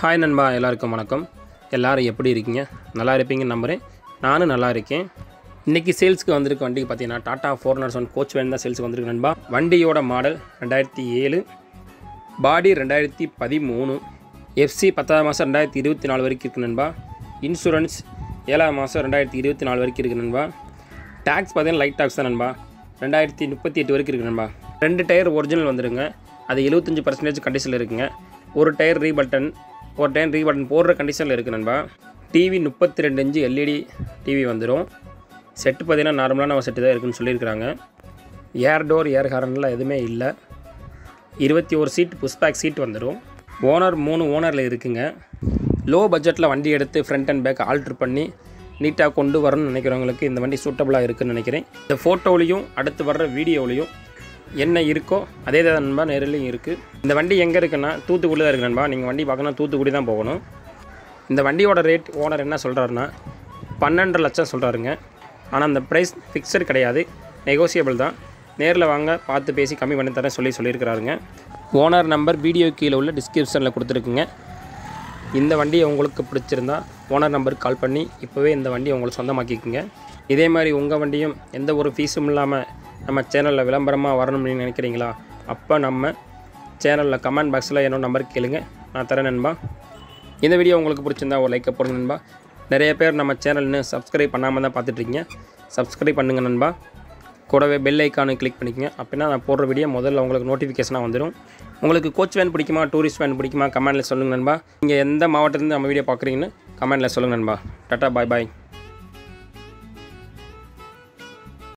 Hi நண்பா, எல்லாருக்கும் வணக்கம். எல்லோரும் எப்படி இருக்கீங்க? நல்லா இருப்பீங்கன்னு நம்புகிறேன். நானும் நல்லா இருக்கேன். இன்றைக்கி சேல்ஸுக்கு வந்திருக்க வண்டிக்கு பார்த்தீங்கன்னா டாடா 401 கோச் வேன் தான் சேல்ஸுக்கு வந்திருக்கு நண்பா. வண்டியோட மாடல் 2007, பாடி 2013, எஃப்சி 10ஆம் மாதம் 2024 வரைக்கும் இருக்குது நண்பா. இன்சூரன்ஸ் 7ஆம் மாதம் 2024 வரைக்கும் இருக்குது நண்பா. டேக்ஸ் பார்த்தீங்கன்னா லைட் டேக்ஸ் தான் நண்பா. 2038 வரைக்கும் இருக்குது நண்பா. 2 டயர் ஒரிஜினல் வந்துடுங்க. அது 75% கண்டிஷனில் இருக்குங்க. ஒரு டயர் ரீபட்டன் போடுற கண்டிஷனில் இருக்குது நண்பா. டிவி 32 இன்ச்சு எல்இடி டிவி வந்துடும். செட்டு பார்த்தீங்கன்னா நார்மலான ஒரு செட்டு தான் இருக்குதுன்னு சொல்லியிருக்கிறாங்க. ஏர் டோர் ஏர் ஹாரன்லாம் எதுவுமே இல்லை. 21 சீட் புஷ்பேக் சீட் வந்துடும். ஓனர் 3 ஓனரில் இருக்குங்க. லோ பட்ஜெட்டில் வண்டி எடுத்து ஃப்ரண்ட் அண்ட் பேக் ஆல்ட்ரு பண்ணி நீட்டாக கொண்டு வரணும்னு நினைக்கிறவங்களுக்கு இந்த வண்டி சூட்டபுளாக இருக்குதுன்னு நினைக்கிறேன். இந்த ஃபோட்டோவிலையும் அடுத்து வர்ற வீடியோவிலையும் என்ன இருக்கோ அதே தான் நண்பா நேரிலையும் இருக்குது. இந்த வண்டி எங்கே இருக்குன்னா தூத்துக்குடி தான் இருக்குது நண்பா. நீங்கள் வண்டி பார்க்கணும் தூத்துக்குடி தான் போகணும். இந்த வண்டியோட ரேட் ஓனர் என்ன சொல்கிறாருன்னா 12.5 லட்சம் சொல்கிறாருங்க. ஆனால் அந்த ப்ரைஸ் ஃபிக்ஸட் கிடையாது, நெகோசியபிள் தான். நேரில் வாங்க, பார்த்து பேசி கம்மி பண்ணி தரேன் சொல்லியிருக்கிறாருங்க. ஓனர் நம்பர் வீடியோ கீழே உள்ள டிஸ்கிரிப்ஷனில் கொடுத்துருக்குங்க. இந்த வண்டியை உங்களுக்கு பிடிச்சிருந்தா ஓனர் நம்பருக்கு கால் பண்ணி இப்போவே இந்த வண்டியை உங்களுக்கு சொந்தமாக்கிக்குங்க. இதே மாதிரி உங்கள் வண்டியும் எந்த ஒரு ஃபீஸும் இல்லாமல் நம்ம சேனலில் விளம்பரமாக வரணும்னு நினைக்கிறீங்களா? அப்போ நம்ம சேனலில் கமெண்ட் பாக்ஸில் என்னோட நம்பருக்கு கேளுங்க, நான் தரேன் நண்பா. இந்த வீடியோ உங்களுக்கு பிடிச்சிருந்தா ஒரு லைக்கை போடுங்க நண்பா. நிறைய பேர் நம்ம சேனல்னு சப்ஸ்கிரைப் பண்ணாமல் தான் பார்த்துட்ருக்கீங்க. சப்ஸ்கிரைப் பண்ணுங்கள் நண்பா. கூடவே பெல் ஐக்கானு கிளிக் பண்ணிக்கங்க. அப்படின்னா நான் போடுற வீடியோ முதல்ல உங்களுக்கு நோட்டிஃபிகேஷனாக வந்துடும். உங்களுக்கு கோச் வேன் பிடிக்குமா, டூரிஸ்ட் வேன் பிடிக்குமா, கமெண்டில் சொல்லுங்கள் நண்பா. நீங்கள் எந்த மாவட்டத்துலேருந்து நம்ம வீடியோ பார்க்குறீங்கன்னு கமெண்டில் சொல்லுங்கள் நண்பா. டாட்டா, பாய் பாய்.